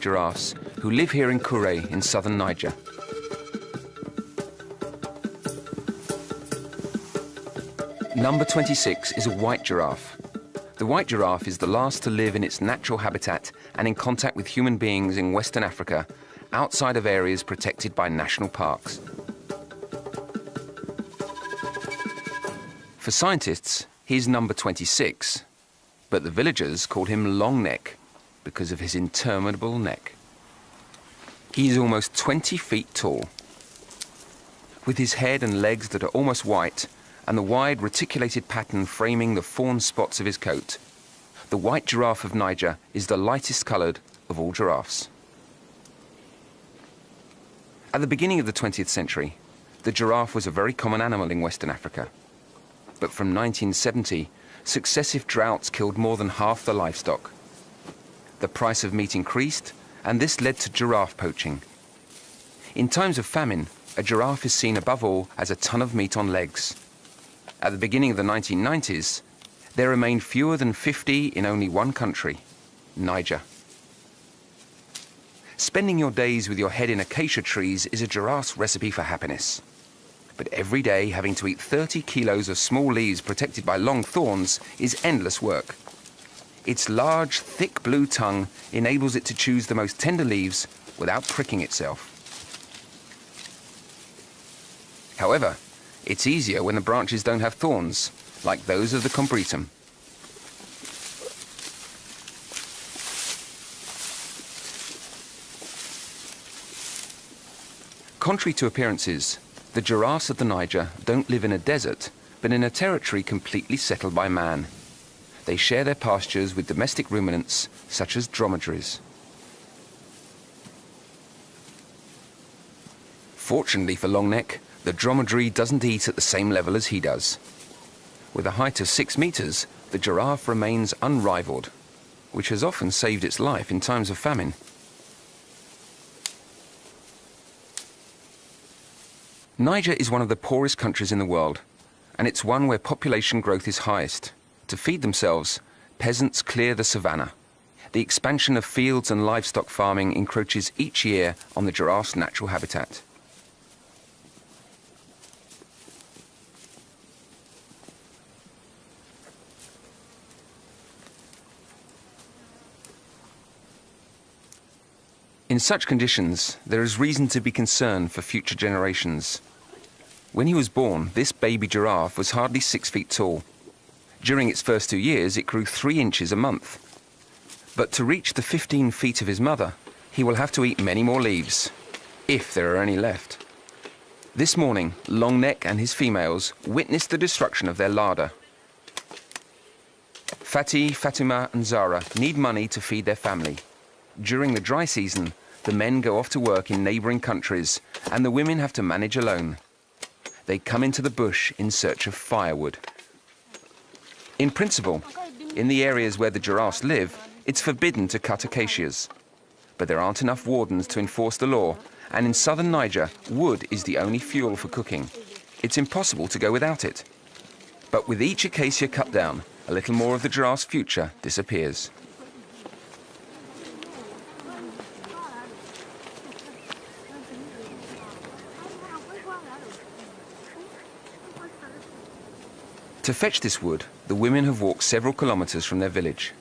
giraffes who live here in Kure in southern Niger. Number 26 is a white giraffe. The white giraffe is the last to live in its natural habitat and in contact with human beings in Western Africa, outside of areas protected by national parks. For scientists, he's number 26, but the villagers call him Long Neck because of his interminable neck. He is almost 20 feet tall. With his head and legs that are almost white, and the wide reticulated pattern framing the fawn spots of his coat, the white giraffe of Niger is the lightest coloured of all giraffes. At the beginning of the 20th century, the giraffe was a very common animal in Western Africa. But from 1970, successive droughts killed more than half the livestock. The price of meat increased, and this led to giraffe poaching. In times of famine, a giraffe is seen above all as a ton of meat on legs. At the beginning of the 1990s, there remained fewer than 50 in only one country, Niger. Spending your days with your head in acacia trees is a giraffe's recipe for happiness. But every day having to eat 30 kilos of small leaves protected by long thorns is endless work. Its large, thick blue tongue enables it to choose the most tender leaves without pricking itself. However, it's easier when the branches don't have thorns, like those of the combretum. Contrary to appearances, the giraffes of the Niger don't live in a desert, but in a territory completely settled by man. They share their pastures with domestic ruminants, such as dromedaries. Fortunately for Longneck, the dromedary doesn't eat at the same level as he does. With a height of 6 meters, the giraffe remains unrivaled, which has often saved its life in times of famine. Niger is one of the poorest countries in the world, and it's one where population growth is highest. To feed themselves, peasants clear the savanna. The expansion of fields and livestock farming encroaches each year on the giraffe's natural habitat. In such conditions, there is reason to be concerned for future generations. When he was born, this baby giraffe was hardly 6 feet tall. During its first 2 years, it grew 3 inches a month. But to reach the 15 feet of his mother, he will have to eat many more leaves, if there are any left. This morning, Longneck and his females witnessed the destruction of their larder. Fatih, Fatima and Zara need money to feed their family. During the dry season, the men go off to work in neighbouring countries, and the women have to manage alone. They come into the bush in search of firewood. In principle, in the areas where the giraffes live, it's forbidden to cut acacias. But there aren't enough wardens to enforce the law, and in southern Niger, wood is the only fuel for cooking. It's impossible to go without it. But with each acacia cut down, a little more of the giraffe's future disappears. To fetch this wood, the women have walked several kilometers from their village.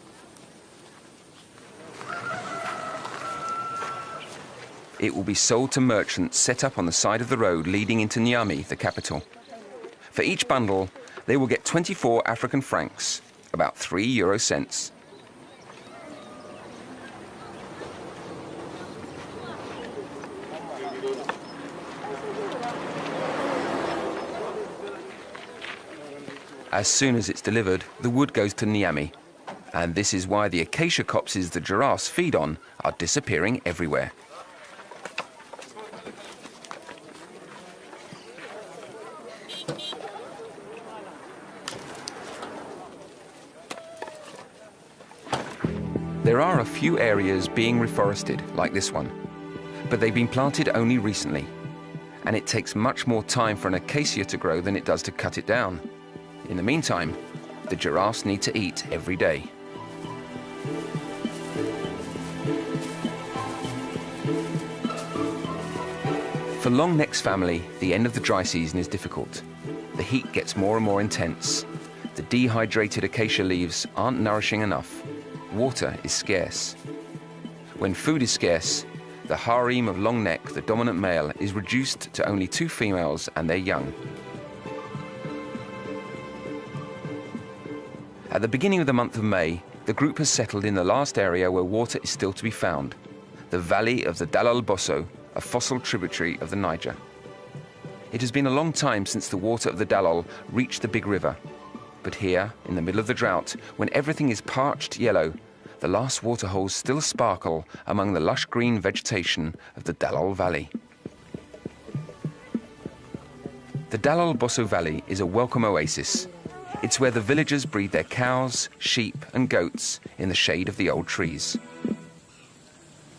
It will be sold to merchants set up on the side of the road leading into Niamey, the capital. For each bundle, they will get 24 African francs, about 3 euro cents. As soon as it's delivered, the wood goes to Niamey. And this is why the acacia copses the giraffes feed on are disappearing everywhere. There are a few areas being reforested, like this one, but they've been planted only recently. And it takes much more time for an acacia to grow than it does to cut it down. In the meantime, the giraffes need to eat every day. For long neck's family, the end of the dry season is difficult. The heat gets more and more intense. The dehydrated acacia leaves aren't nourishing enough. Water is scarce. When food is scarce, the harem of long neck, the dominant male, is reduced to only 2 females and their young. At the beginning of the month of May, the group has settled in the last area where water is still to be found, the valley of the Dalal Bosso, a fossil tributary of the Niger. It has been a long time since the water of the Dalal reached the big river. But here, in the middle of the drought, when everything is parched yellow, the last waterholes still sparkle among the lush green vegetation of the Dalal Valley. The Dalal Bosso Valley is a welcome oasis. It's where the villagers breed their cows, sheep and goats in the shade of the old trees.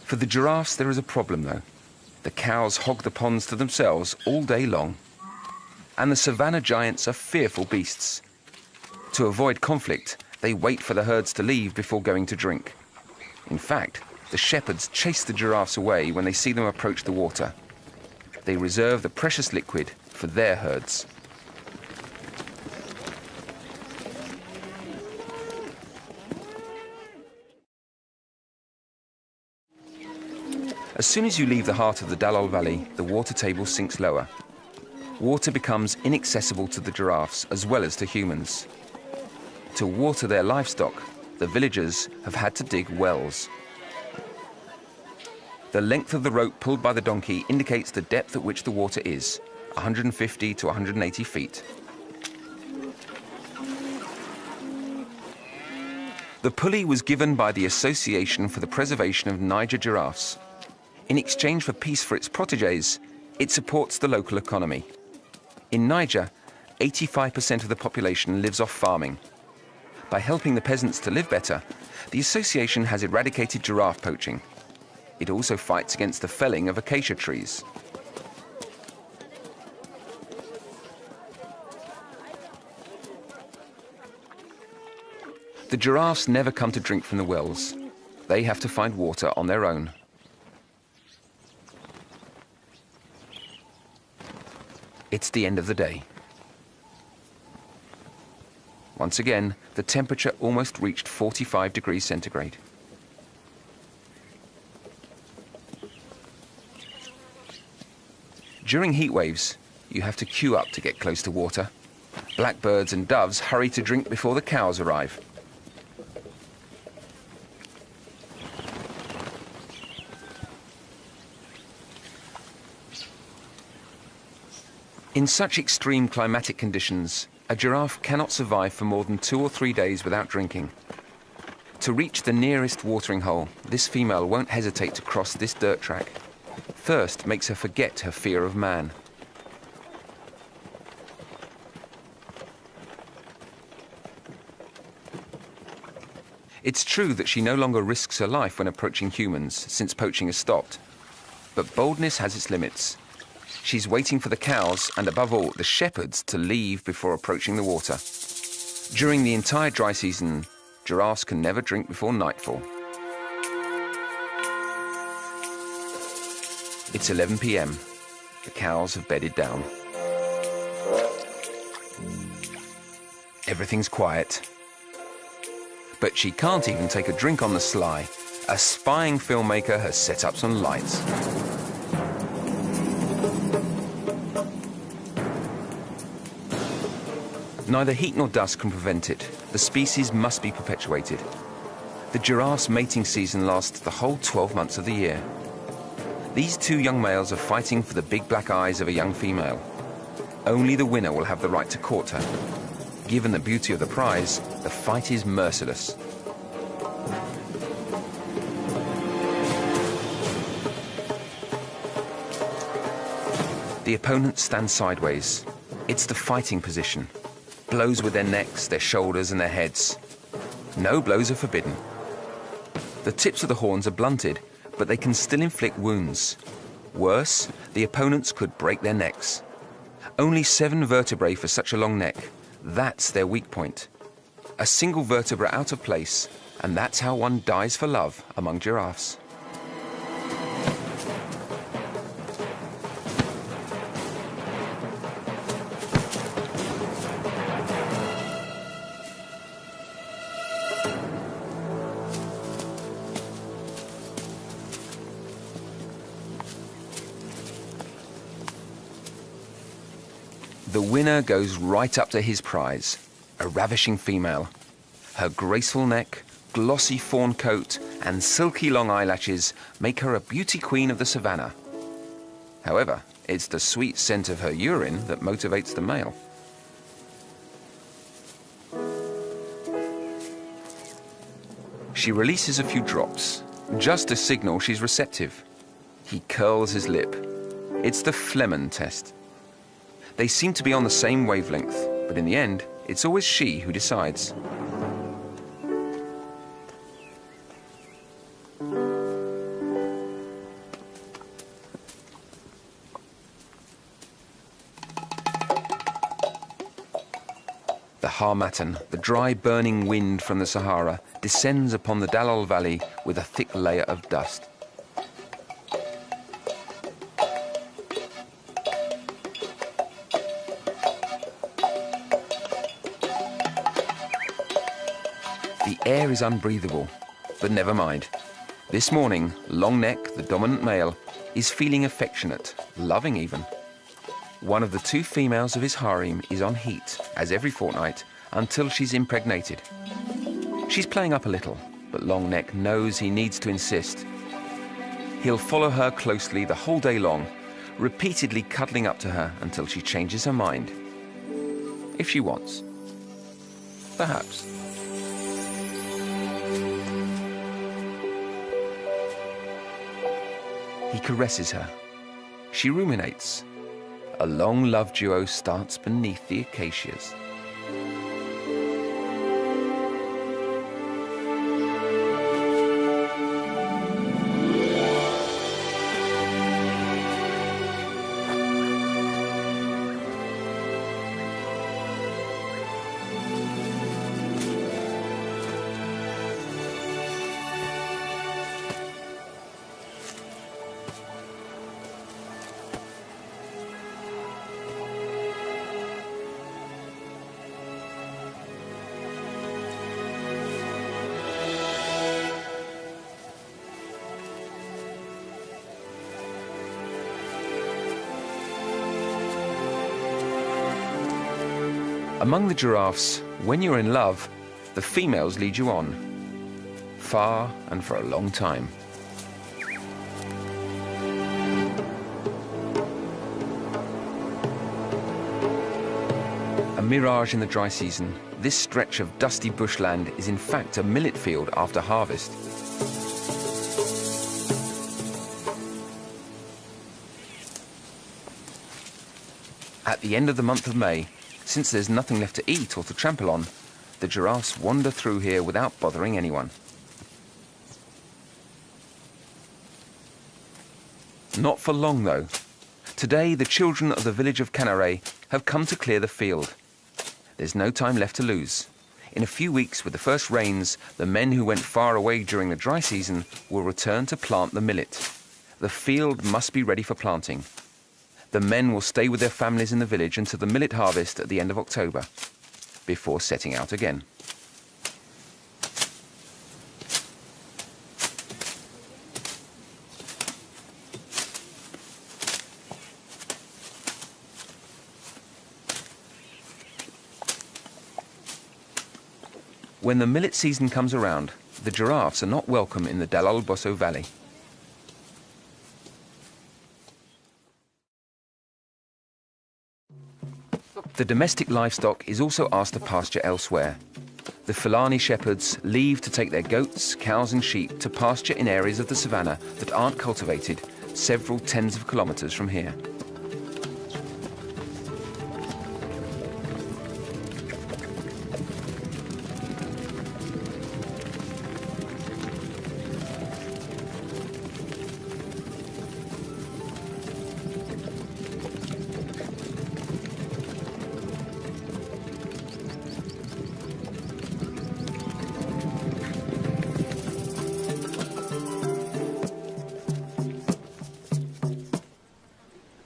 For the giraffes there is a problem though. The cows hog the ponds to themselves all day long. And the savanna giants are fearful beasts. To avoid conflict, they wait for the herds to leave before going to drink. In fact, the shepherds chase the giraffes away when they see them approach the water. They reserve the precious liquid for their herds. As soon as you leave the heart of the Dalal Valley, the water table sinks lower. Water becomes inaccessible to the giraffes as well as to humans. To water their livestock, the villagers have had to dig wells. The length of the rope pulled by the donkey indicates the depth at which the water is, 150 to 180 feet. The pulley was given by the Association for the Preservation of Niger Giraffes. In exchange for peace for its protégés, it supports the local economy. In Niger, 85% of the population lives off farming. By helping the peasants to live better, the association has eradicated giraffe poaching. It also fights against the felling of acacia trees. The giraffes never come to drink from the wells. They have to find water on their own. It's the end of the day. Once again, the temperature almost reached 45 degrees centigrade. During heat waves, you have to queue up to get close to water. Blackbirds and doves hurry to drink before the cows arrive. In such extreme climatic conditions, a giraffe cannot survive for more than 2 or 3 days without drinking. To reach the nearest watering hole, this female won't hesitate to cross this dirt track. Thirst makes her forget her fear of man. It's true that she no longer risks her life when approaching humans, since poaching has stopped. But boldness has its limits. She's waiting for the cows, and above all, the shepherds, to leave before approaching the water. During the entire dry season, giraffes can never drink before nightfall. It's 11 p.m. The cows have bedded down. Everything's quiet. But she can't even take a drink on the sly. A spying filmmaker has set up some lights. Neither heat nor dust can prevent it. The species must be perpetuated. The giraffe's mating season lasts the whole 12 months of the year. These 2 young males are fighting for the big black eyes of a young female. Only the winner will have the right to court her. Given the beauty of the prize, the fight is merciless. The opponents stand sideways. It's the fighting position. Blows with their necks, their shoulders and their heads. No blows are forbidden. The tips of the horns are blunted, but they can still inflict wounds. Worse, the opponents could break their necks. Only 7 vertebrae for such a long neck. That's their weak point. A single vertebra out of place, and that's how one dies for love among giraffes. The winner goes right up to his prize, a ravishing female. Her graceful neck, glossy fawn coat, and silky long eyelashes make her a beauty queen of the savannah. However, it's the sweet scent of her urine that motivates the male. She releases a few drops, just to signal she's receptive. He curls his lip. It's the Flehmen test. They seem to be on the same wavelength, but in the end, it's always she who decides. The Harmattan, the dry burning wind from the Sahara, descends upon the Dalal Valley with a thick layer of dust. The air is unbreathable, but never mind. This morning, Longneck, the dominant male, is feeling affectionate, loving even. One of the two females of his harem is on heat, as every fortnight, until she's impregnated. She's playing up a little, but Longneck knows he needs to insist. He'll follow her closely the whole day long, repeatedly cuddling up to her until she changes her mind. If she wants. Perhaps. He caresses her. She ruminates. A long love duo starts beneath the acacias. Among the giraffes, when you're in love, the females lead you on, far and for a long time. A mirage in the dry season, this stretch of dusty bushland is in fact a millet field after harvest. At the end of the month of May, since there's nothing left to eat or to trample on, the giraffes wander through here without bothering anyone. Not for long, though. Today, the children of the village of Canare have come to clear the field. There's no time left to lose. In a few weeks, with the first rains, the men who went far away during the dry season will return to plant the millet. The field must be ready for planting. The men will stay with their families in the village until the millet harvest at the end of October, before setting out again. When the millet season comes around, the giraffes are not welcome in the Dalal Bosso Valley. The domestic livestock is also asked to pasture elsewhere. The Fulani shepherds leave to take their goats, cows and sheep to pasture in areas of the savannah that aren't cultivated, several tens of kilometers from here.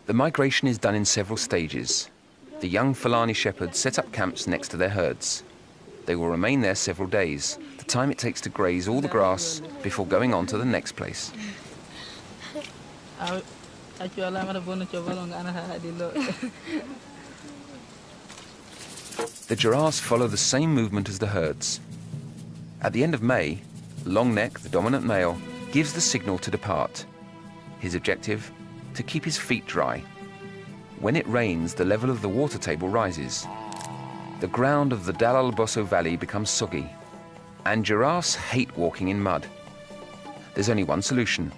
The migration is done in several stages. The young Fulani shepherds set up camps next to their herds. They will remain there several days, the time it takes to graze all the grass before going on to the next place. The giraffes follow the same movement as the herds. At the end of May, Longneck, the dominant male, gives the signal to depart. His objective? To keep his feet dry. When it rains, the level of the water table rises. The ground of the Dal Bosso Valley becomes soggy, and giraffes hate walking in mud. There's only one solution: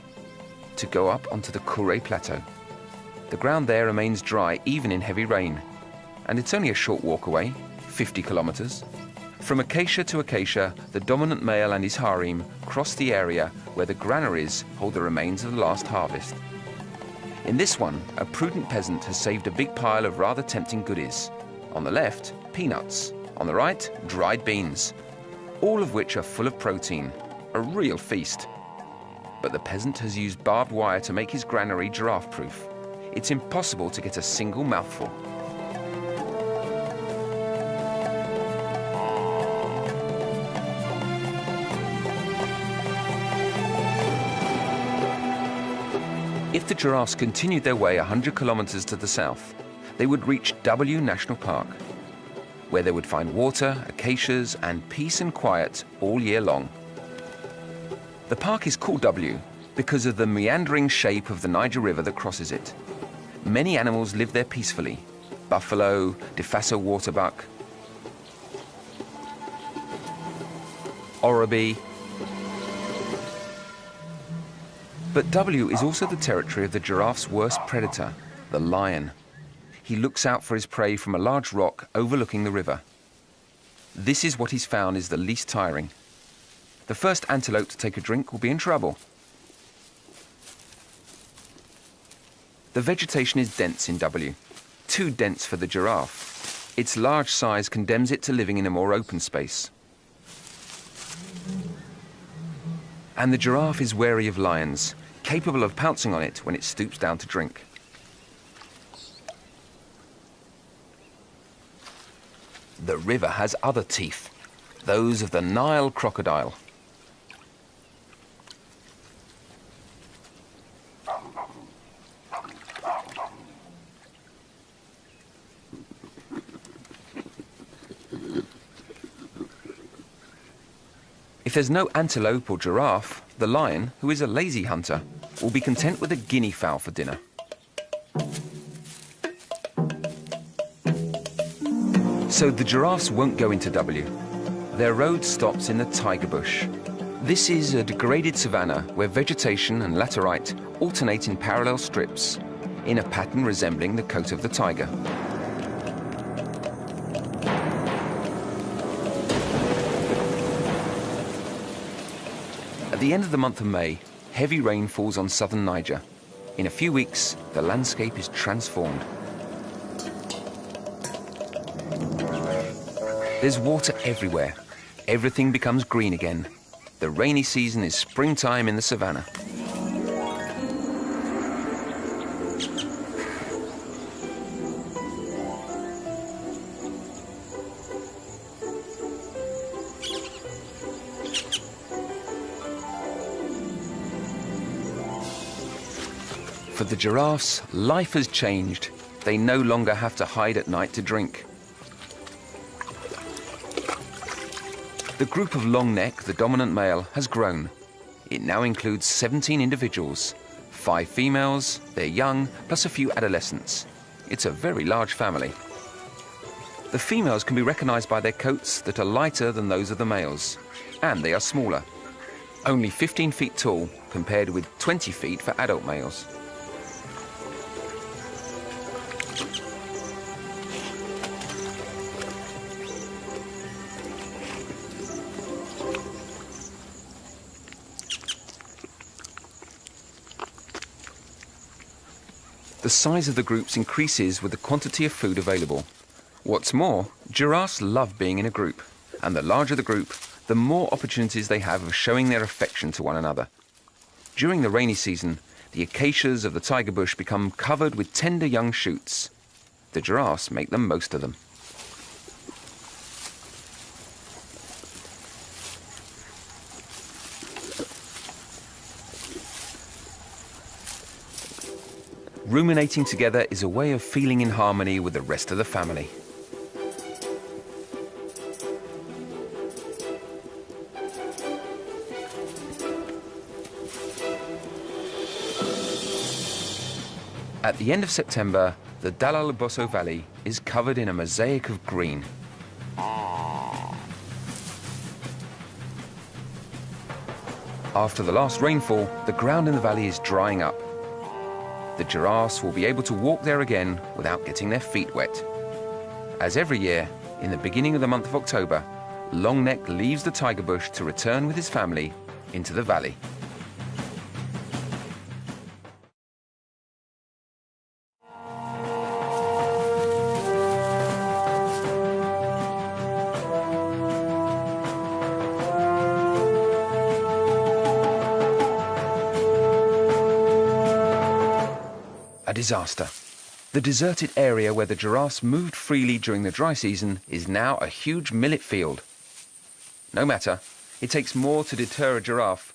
to go up onto the Kure Plateau. The ground there remains dry even in heavy rain, and it's only a short walk away, 50 kilometers. From acacia to acacia, the dominant male and his harem cross the area where the granaries hold the remains of the last harvest. In this one, a prudent peasant has saved a big pile of rather tempting goodies. On the left, peanuts. On the right, dried beans, all of which are full of protein, a real feast. But the peasant has used barbed wire to make his granary giraffe-proof. It's impossible to get a single mouthful. If the giraffes continued their way 100 kilometers to the south, they would reach W National Park, where they would find water, acacias, and peace and quiet all year long. The park is called W because of the meandering shape of the Niger River that crosses it. Many animals live there peacefully: buffalo, Defaso waterbuck, oribi. But W is also the territory of the giraffe's worst predator, the lion. He looks out for his prey from a large rock overlooking the river. This is what he's found is the least tiring. The first antelope to take a drink will be in trouble. The vegetation is dense in W, too dense for the giraffe. Its large size condemns it to living in a more open space. And the giraffe is wary of lions, capable of pouncing on it when it stoops down to drink. The river has other teeth, those of the Nile crocodile. If there's no antelope or giraffe, the lion, who is a lazy hunter, will be content with a guinea fowl for dinner. So the giraffes won't go into W. Their road stops in the tiger bush. This is a degraded savanna where vegetation and laterite alternate in parallel strips, in a pattern resembling the coat of the tiger. At the end of the month of May, heavy rain falls on southern Niger. In a few weeks, the landscape is transformed. There's water everywhere. Everything becomes green again. The rainy season is springtime in the savannah. For the giraffes, life has changed. They no longer have to hide at night to drink. The group of Longneck, the dominant male, has grown. It now includes 17 individuals, 5 females, their young, plus a few adolescents. It's a very large family. The females can be recognized by their coats that are lighter than those of the males, and they are smaller, only 15 feet tall compared with 20 feet for adult males. The size of the groups increases with the quantity of food available. What's more, giraffes love being in a group, and the larger the group, the more opportunities they have of showing their affection to one another. During the rainy season, the acacias of the tiger bush become covered with tender young shoots. The giraffes make the most of them. Ruminating together is a way of feeling in harmony with the rest of the family. At the end of September, the Dall'Alboso Valley is covered in a mosaic of green. After the last rainfall, the ground in the valley is drying up. The giraffes will be able to walk there again without getting their feet wet. As every year, in the beginning of the month of October, Longneck leaves the tiger bush to return with his family into the valley. A disaster. The deserted area where the giraffes moved freely during the dry season is now a huge millet field. No matter, it takes more to deter a giraffe.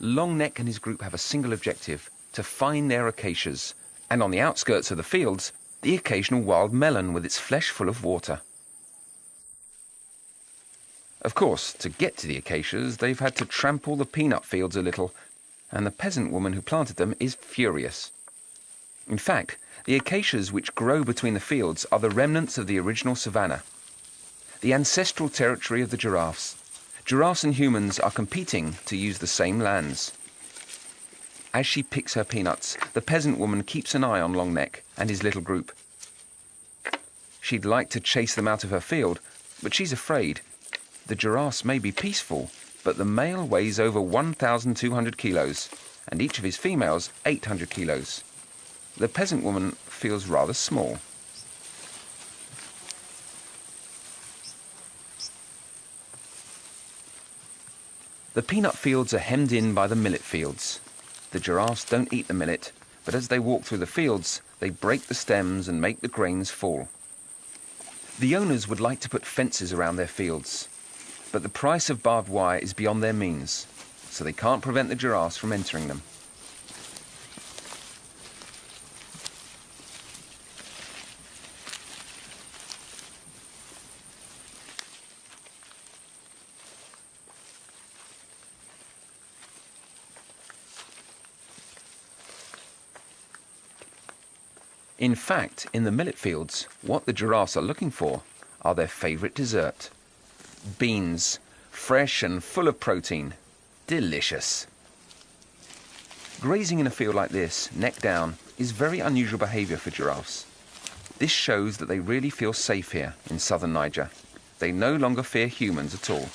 Longneck and his group have a single objective: to find their acacias, and on the outskirts of the fields, the occasional wild melon with its flesh full of water. Of course, to get to the acacias, they've had to trample the peanut fields a little, and the peasant woman who planted them is furious. In fact, the acacias which grow between the fields are the remnants of the original savanna, the ancestral territory of the giraffes. Giraffes and humans are competing to use the same lands. As she picks her peanuts, the peasant woman keeps an eye on Longneck and his little group. She'd like to chase them out of her field, but she's afraid. The giraffes may be peaceful, but the male weighs over 1,200 kilos, and each of his females 800 kilos. The peasant woman feels rather small. The peanut fields are hemmed in by the millet fields. The giraffes don't eat the millet, but as they walk through the fields, they break the stems and make the grains fall. The owners would like to put fences around their fields, but the price of barbed wire is beyond their means, so they can't prevent the giraffes from entering them. In fact, in the millet fields, what the giraffes are looking for are their favourite dessert. Beans, fresh and full of protein. Delicious. Grazing in a field like this, neck down, is very unusual behaviour for giraffes. This shows that they really feel safe here in southern Niger. They no longer fear humans at all.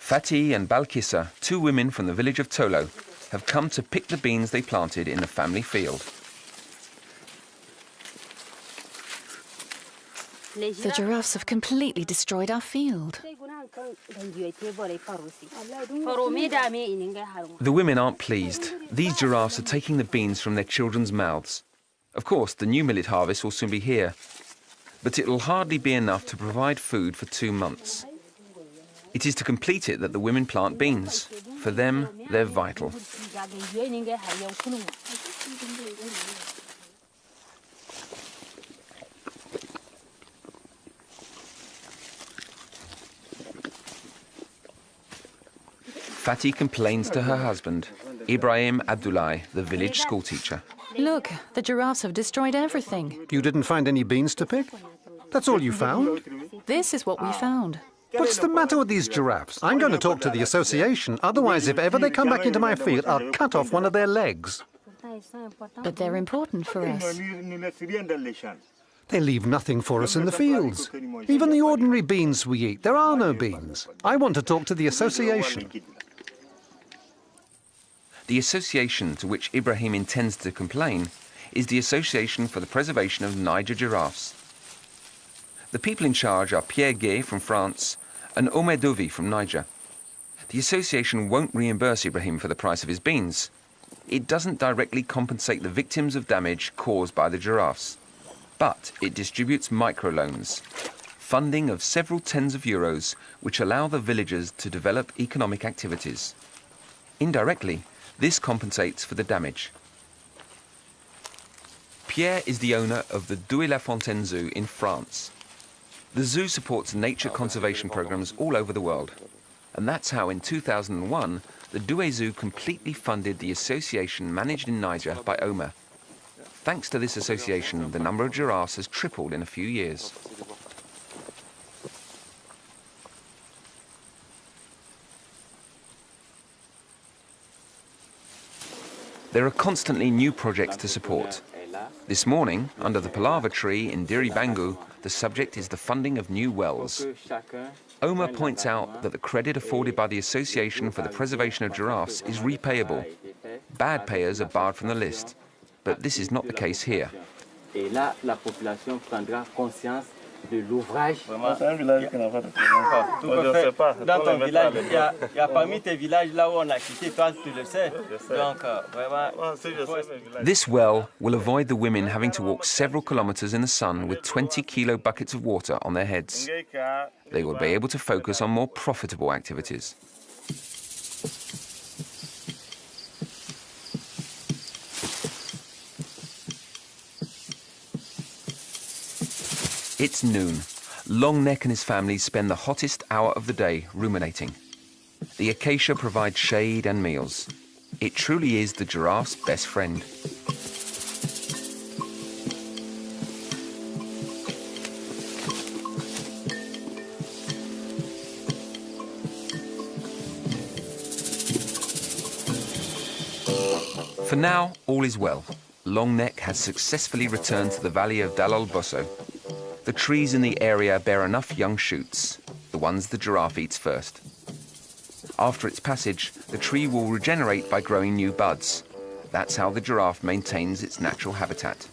Fatih and Balkissa, two women from the village of Tolo, have come to pick the beans they planted in the family field. The giraffes have completely destroyed our field. The women aren't pleased. These giraffes are taking the beans from their children's mouths. Of course, the new millet harvest will soon be here, but it will hardly be enough to provide food for 2 months. It is to complete it that the women plant beans. For them, they're vital. Fatih complains to her husband, Ibrahim Abdullahi, the village schoolteacher. Look, the giraffes have destroyed everything. You didn't find any beans to pick? That's all you found? This is what we found. What's the matter with these giraffes? I'm going to talk to the association. Otherwise, if ever they come back into my field, I'll cut off one of their legs. But they're important for us. They leave nothing for us in the fields. Even the ordinary beans we eat, there are no beans. I want to talk to the association. The association to which Ibrahim intends to complain is the Association for the Preservation of Niger Giraffes. The people in charge are Pierre Gay from France and Omer Dovi from Niger. The association won't reimburse Ibrahim for the price of his beans. It doesn't directly compensate the victims of damage caused by the giraffes, but it distributes microloans, funding of several tens of euros, which allow the villagers to develop economic activities. Indirectly, this compensates for the damage. Pierre is the owner of the Douai-la-Fontaine Zoo in France. The zoo supports nature conservation programs all over the world. And that's how in 2001, the Douai Zoo completely funded the association managed in Niger by Omer. Thanks to this association, the number of giraffes has tripled in a few years. There are constantly new projects to support. This morning, under the palaver tree in Diri Bangu, the subject is the funding of new wells. Omer points out that the credit afforded by the Association for the Preservation of Giraffes is repayable. Bad payers are barred from the list, but this is not the case here. De l'ouvrage. C'est un village qui n'a pas de problème. Dans ton village, il y a parmi tes villages là où on a quitté, toi tu le sais. Donc vraiment. This well will avoid the women having to walk several kilometers in the sun with 20-kilo buckets of water on their heads. They will be able to focus on more profitable activities. It's noon. Longneck and his family spend the hottest hour of the day ruminating. The acacia provides shade and meals. It truly is the giraffe's best friend. For now, all is well. Longneck has successfully returned to the valley of Dalal Bosso. The trees in the area bear enough young shoots, the ones the giraffe eats first. After its passage, the tree will regenerate by growing new buds. That's how the giraffe maintains its natural habitat.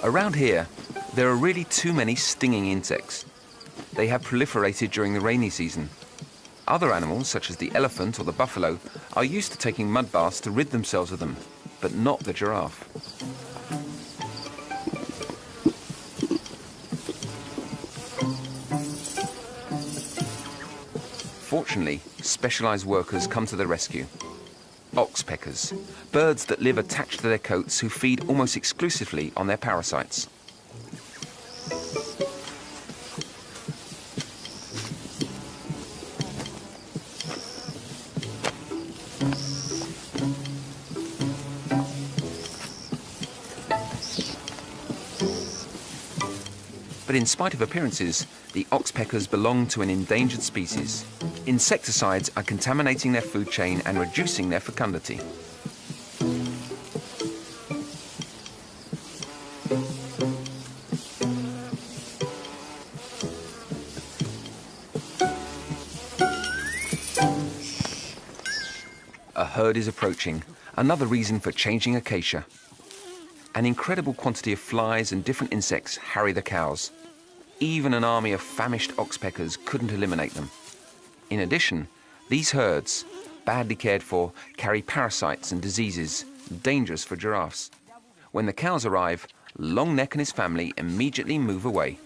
Around here, there are really too many stinging insects. They have proliferated during the rainy season. Other animals, such as the elephant or the buffalo, are used to taking mud baths to rid themselves of them, but not the giraffe. Fortunately, specialized workers come to the rescue. Oxpeckers, birds that live attached to their coats who feed almost exclusively on their parasites. But in spite of appearances, the oxpeckers belong to an endangered species. Insecticides are contaminating their food chain and reducing their fecundity. A herd is approaching, another reason for changing acacia. An incredible quantity of flies and different insects harry the cows. Even an army of famished oxpeckers couldn't eliminate them. In addition, these herds, badly cared for, carry parasites and diseases, dangerous for giraffes. When the cows arrive, Longneck and his family immediately move away.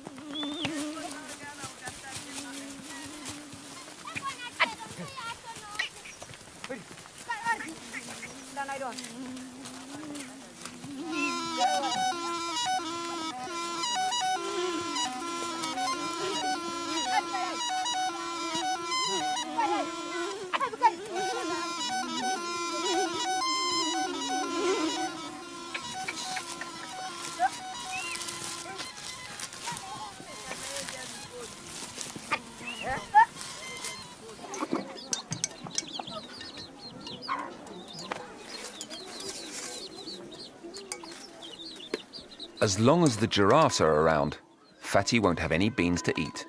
As long as the giraffes are around, Fatty won't have any beans to eat.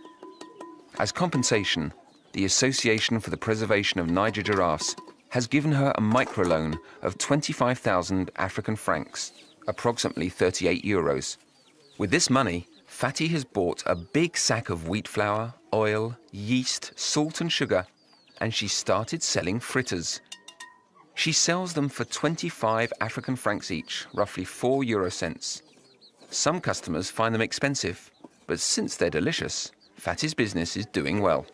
As compensation, the Association for the Preservation of Niger Giraffes has given her a microloan of 25,000 African francs, approximately 38 euros. With this money, Fatty has bought a big sack of wheat flour, oil, yeast, salt and sugar, and she started selling fritters. She sells them for 25 African francs each, roughly 4 euro cents. Some customers find them expensive, but since they're delicious, Fatty's business is doing well.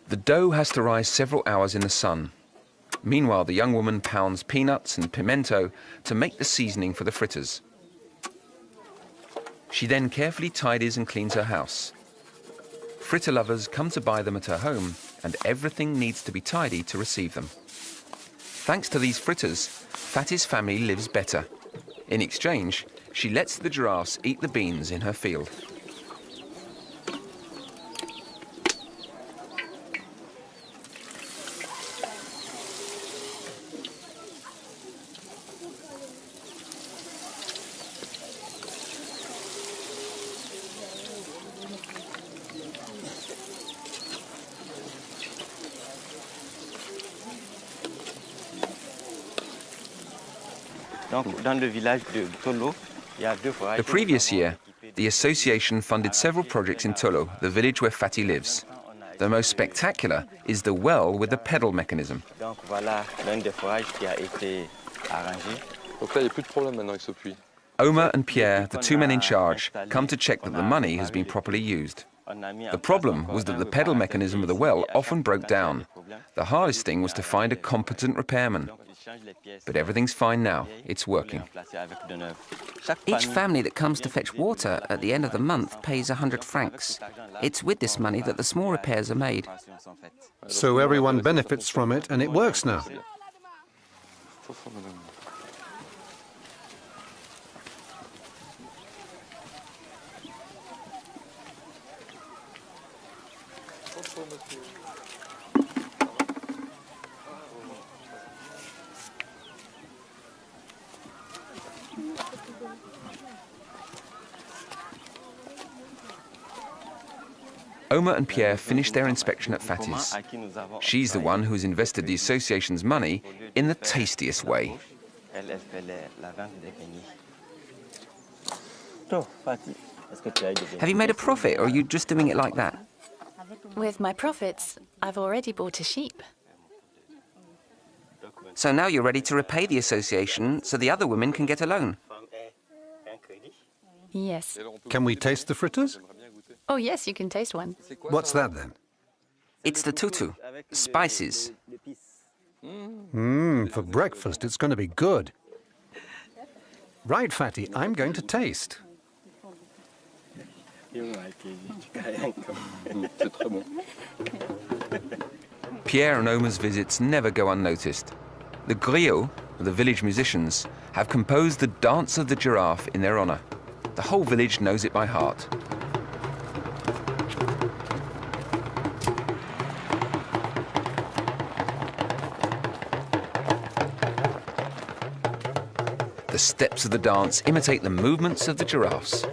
The dough has to rise several hours in the sun. Meanwhile, the young woman pounds peanuts and pimento to make the seasoning for the fritters. She then carefully tidies and cleans her house. Fritter lovers come to buy them at her home, and everything needs to be tidy to receive them. Thanks to these fritters, Fatty's family lives better. In exchange, she lets the giraffes eat the beans in her field. The previous year, the association funded several projects in Tolo, the village where Fatty lives. The most spectacular is the well with the pedal mechanism. Omer and Pierre, the two men in charge, come to check that the money has been properly used. The problem was that the pedal mechanism of the well often broke down. The hardest thing was to find a competent repairman. But everything's fine now. It's working. Each family that comes to fetch water at the end of the month pays 100 francs. It's with this money that the small repairs are made. So everyone benefits from it, and it works now. Omer and Pierre finished their inspection at Fatty's. She's the one who's invested the association's money in the tastiest way. Have you made a profit, or are you just doing it like that? With my profits, I've already bought a sheep. So now you're ready to repay the association so the other women can get a loan. Yes. Can we taste the fritters? Oh, yes, you can taste one. What's that then? It's the tutu, spices. For breakfast, it's going to be good. Right, Fatty, I'm going to taste. Pierre and Omer's visits never go unnoticed. The griots, the village musicians, have composed the Dance of the Giraffe in their honor. The whole village knows it by heart. The steps of the dance imitate the movements of the giraffes.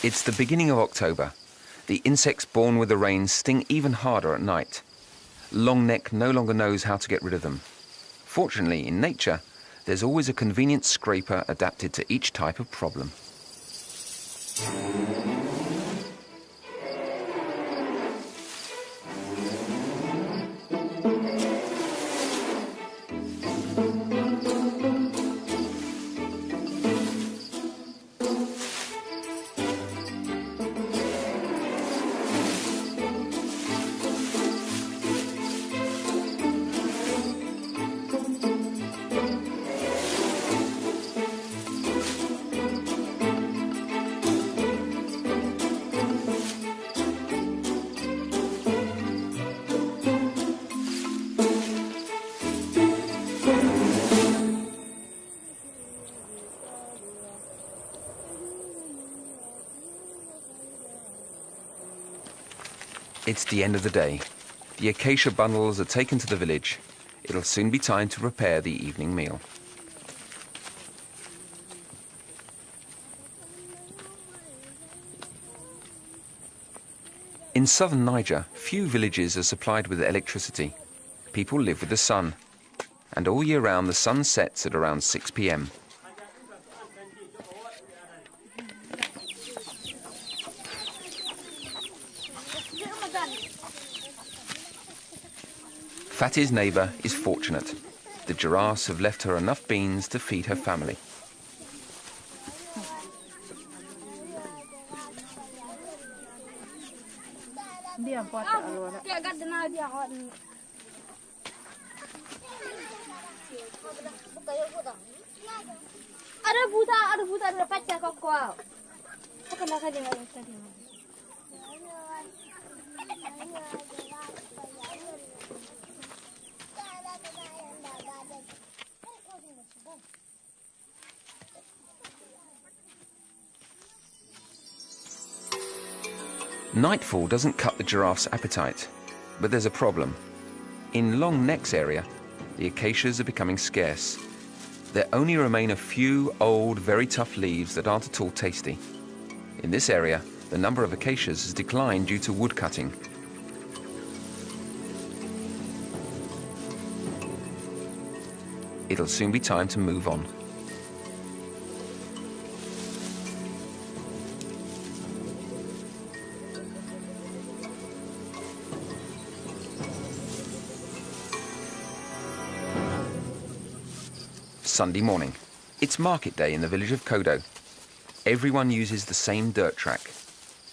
It's the beginning of October. The insects born with the rain sting even harder at night. Longneck no longer knows how to get rid of them. Fortunately, in nature, there's always a convenient scraper adapted to each type of problem. It's the end of the day. The acacia bundles are taken to the village. It'll soon be time to prepare the evening meal. In southern Niger, few villages are supplied with electricity. People live with the sun. And all year round, the sun sets at around 6 p.m. Fatty's neighbour is fortunate. The giraffes have left her enough beans to feed her family. Nightfall doesn't cut the giraffe's appetite, but there's a problem. In Long Neck's area, the acacias are becoming scarce. There only remain a few old, very tough leaves that aren't at all tasty. In this area, the number of acacias has declined due to wood cutting. It'll soon be time to move on. Sunday morning. It's market day in the village of Kodo. Everyone uses the same dirt track.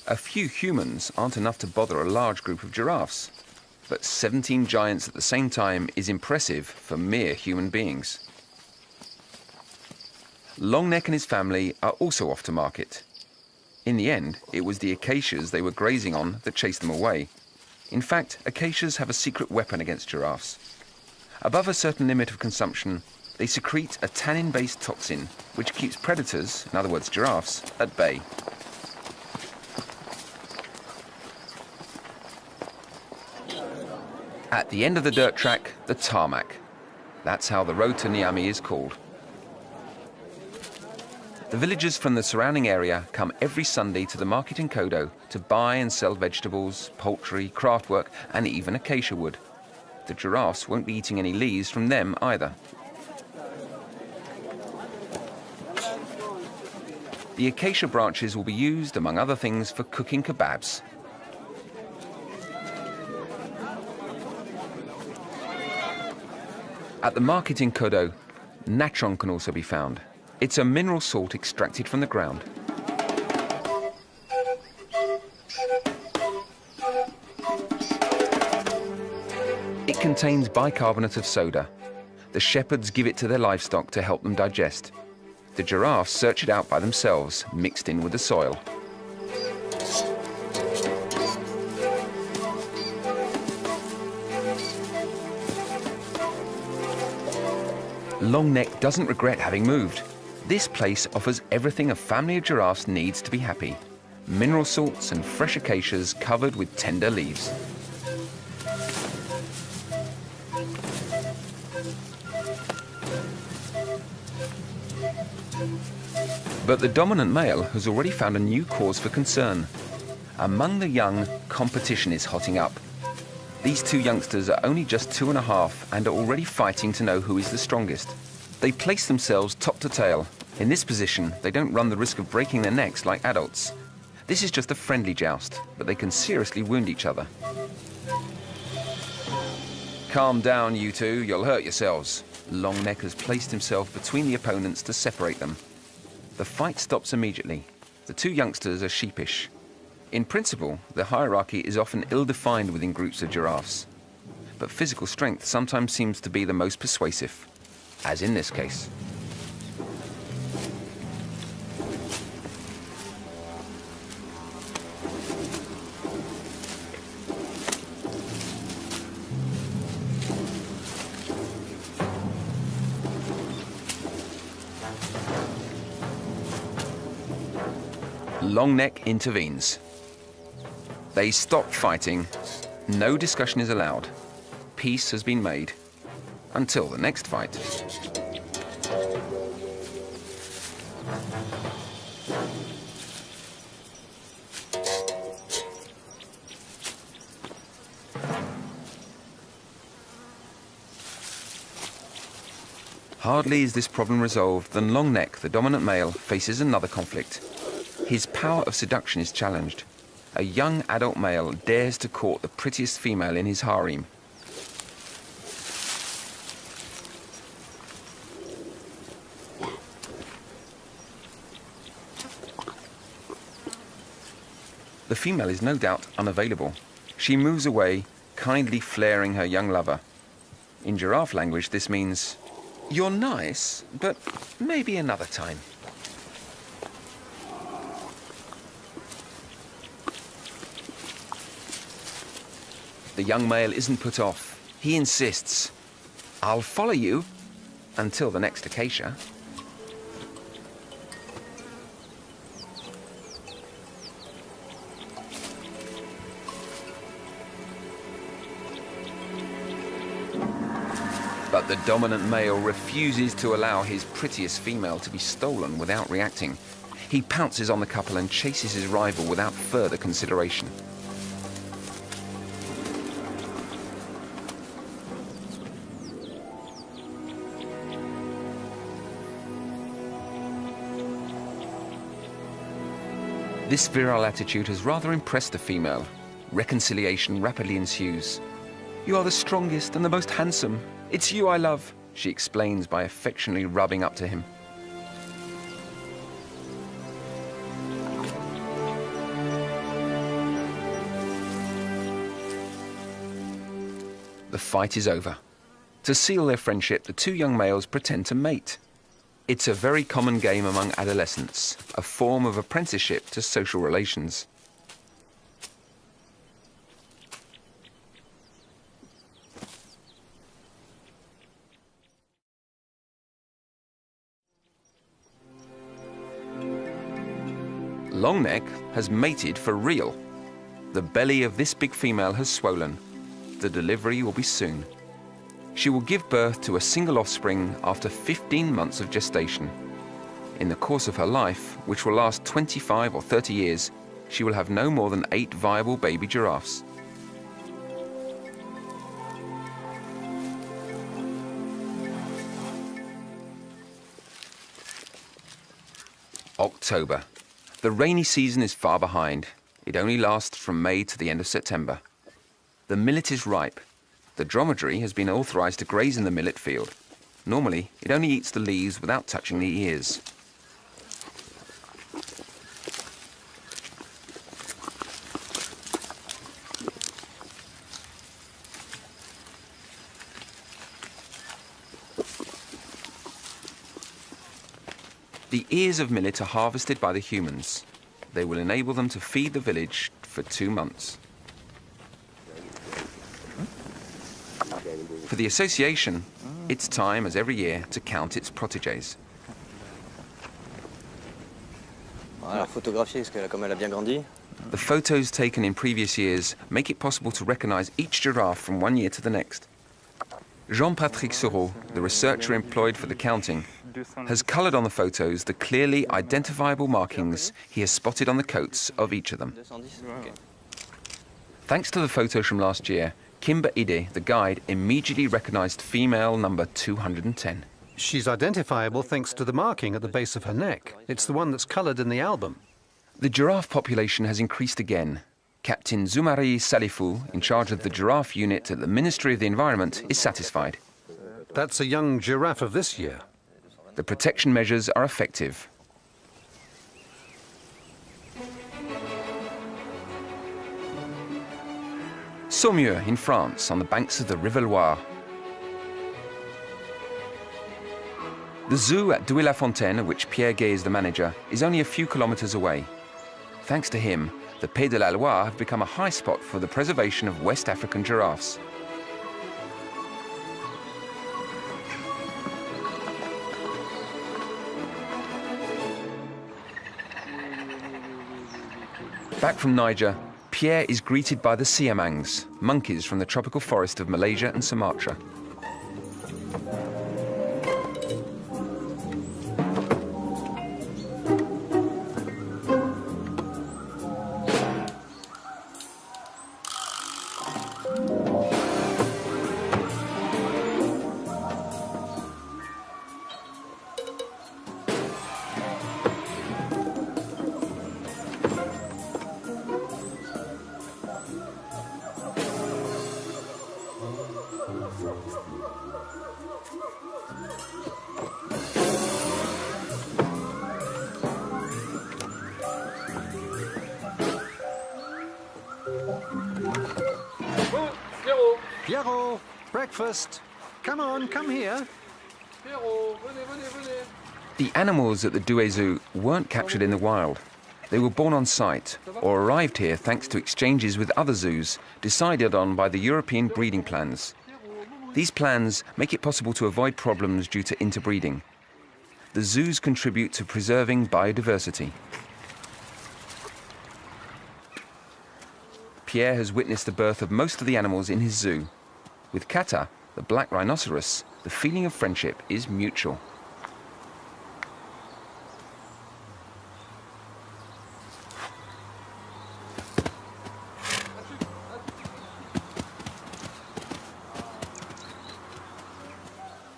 A few humans aren't enough to bother a large group of giraffes, but 17 giants at the same time is impressive for mere human beings. Longneck and his family are also off to market. In the end, it was the acacias they were grazing on that chased them away. In fact, acacias have a secret weapon against giraffes. Above a certain limit of consumption, they secrete a tannin-based toxin, which keeps predators, in other words giraffes, at bay. At the end of the dirt track, the tarmac. That's how the road to Niamey is called. The villagers from the surrounding area come every Sunday to the market in Kodo to buy and sell vegetables, poultry, craftwork, and even acacia wood. The giraffes won't be eating any leaves from them either. The acacia branches will be used, among other things, for cooking kebabs. At the market in Kodo, natron can also be found. It's a mineral salt extracted from the ground. It contains bicarbonate of soda. The shepherds give it to their livestock to help them digest. The giraffes search it out by themselves, mixed in with the soil. Longneck doesn't regret having moved. This place offers everything a family of giraffes needs to be happy. Mineral salts and fresh acacias covered with tender leaves. But the dominant male has already found a new cause for concern. Among the young, competition is hotting up. These two youngsters are only just 2.5 and are already fighting to know who is the strongest. They place themselves top to tail. In this position, they don't run the risk of breaking their necks like adults. This is just a friendly joust, but they can seriously wound each other. Calm down, you two, you'll hurt yourselves. Longneck has placed himself between the opponents to separate them. The fight stops immediately. The two youngsters are sheepish. In principle, the hierarchy is often ill-defined within groups of giraffes. But physical strength sometimes seems to be the most persuasive, as in this case. Longneck intervenes. They stop fighting. No discussion is allowed. Peace has been made. Until the next fight. Hardly is this problem resolved than Longneck, the dominant male, faces another conflict. His power of seduction is challenged. A young adult male dares to court the prettiest female in his harem. The female is no doubt unavailable. She moves away, kindly flaring her young lover. In giraffe language, this means, "You're nice, but maybe another time." The young male isn't put off. He insists, "I'll follow you until the next acacia." But the dominant male refuses to allow his prettiest female to be stolen without reacting. He pounces on the couple and chases his rival without further consideration. This virile attitude has rather impressed the female. Reconciliation rapidly ensues. "You are the strongest and the most handsome. It's you I love," she explains by affectionately rubbing up to him. The fight is over. To seal their friendship, the two young males pretend to mate. It's a very common game among adolescents, a form of apprenticeship to social relations. Longneck has mated for real. The belly of this big female has swollen. The delivery will be soon. She will give birth to a single offspring after 15 months of gestation. In the course of her life, which will last 25 or 30 years, she will have no more than 8 viable baby giraffes. October. The rainy season is far behind. It only lasts from May to the end of September. The millet is ripe. The dromedary has been authorized to graze in the millet field. Normally, it only eats the leaves without touching the ears. The ears of millet are harvested by the humans. They will enable them to feed the village for 2 months. For the association, it's time, as every year, to count its protégés. The photos taken in previous years make it possible to recognize each giraffe from one year to the next. Jean-Patrick Seurat, the researcher employed for the counting, has colored on the photos the clearly identifiable markings he has spotted on the coats of each of them. Thanks to the photos from last year, Kimber Ide, the guide, immediately recognized female number 210. She's identifiable thanks to the marking at the base of her neck. It's the one that's colored in the album. The giraffe population has increased again. Captain Zoumari Salifou, in charge of the giraffe unit at the Ministry of the Environment, is satisfied. That's a young giraffe of this year. The protection measures are effective. Saumur in France, on the banks of the River Loire. The zoo at Douai-la-Fontaine, of which Pierre Gay is the manager, is only a few kilometers away. Thanks to him, the Pays de la Loire have become a high spot for the preservation of West African giraffes. Back from Niger, Pierre is greeted by the siamangs, monkeys from the tropical forest of Malaysia and Sumatra. Pierrot, breakfast. Come on, come here. The animals at the Douai Zoo weren't captured in the wild. They were born on site or arrived here thanks to exchanges with other zoos decided on by the European breeding plans. These plans make it possible to avoid problems due to interbreeding. The zoos contribute to preserving biodiversity. Pierre has witnessed the birth of most of the animals in his zoo. With Kata, the black rhinoceros, the feeling of friendship is mutual.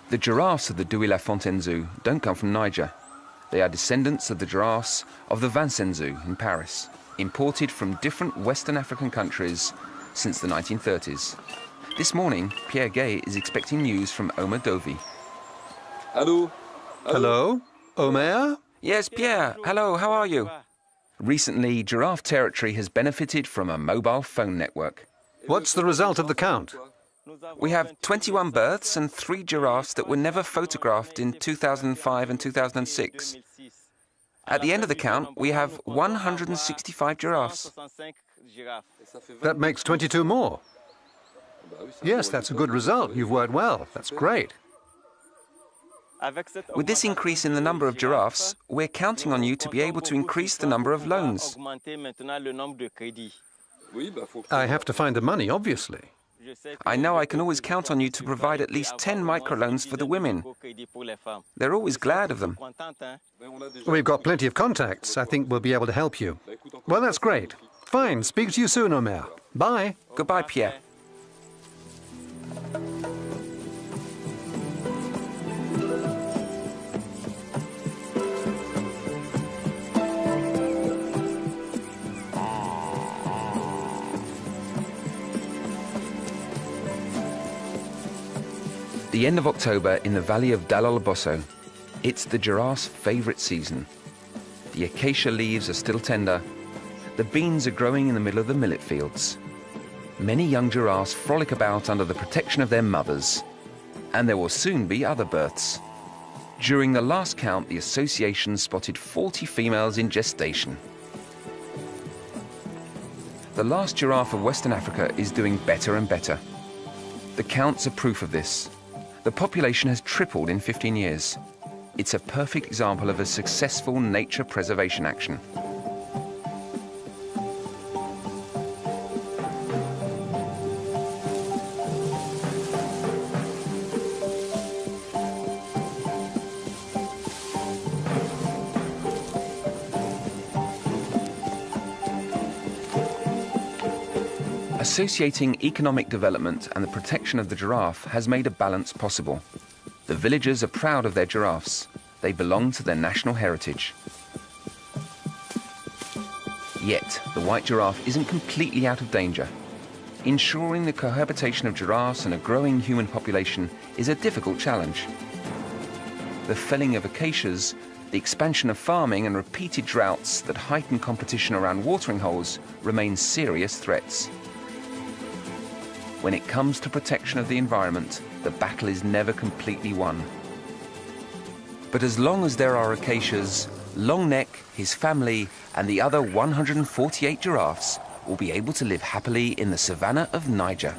The giraffes of the Douai-la-Fontaine Zoo don't come from Niger. They are descendants of the giraffes of the Vincennes Zoo in Paris, imported from different Western African countries since the 1930s. This morning, Pierre Gay is expecting news from Omer Dovey. Hello. Hello? Omer? Yes, Pierre. Hello, how are you? Recently, giraffe territory has benefited from a mobile phone network. What's the result of the count? We have 21 births and 3 giraffes that were never photographed in 2005 and 2006. At the end of the count, we have 165 giraffes. That makes 22 more. Yes, that's a good result. You've worked well. That's great. With this increase in the number of giraffes, we're counting on you to be able to increase the number of loans. I have to find the money, obviously. I know I can always count on you to provide at least 10 microloans for the women. They're always glad of them. We've got plenty of contacts. I think we'll be able to help you. Well, that's great. Fine. Speak to you soon, Omer. Bye. Goodbye, Pierre. The end of October in the valley of Dalal Bosso. It's the giraffe's favorite season. The acacia leaves are still tender. The beans are growing in the middle of the millet fields. Many young giraffes frolic about under the protection of their mothers. And there will soon be other births. During the last count, the association spotted 40 females in gestation. The last giraffe of Western Africa is doing better and better. The counts are proof of this. The population has tripled in 15 years. It's a perfect example of a successful nature preservation action. Associating economic development and the protection of the giraffe has made a balance possible. The villagers are proud of their giraffes. They belong to their national heritage. Yet, the white giraffe isn't completely out of danger. Ensuring the cohabitation of giraffes and a growing human population is a difficult challenge. The felling of acacias, the expansion of farming and repeated droughts that heighten competition around watering holes remain serious threats. When it comes to protection of the environment, the battle is never completely won. But as long as there are acacias, Longneck, his family, and the other 148 giraffes will be able to live happily in the savannah of Niger.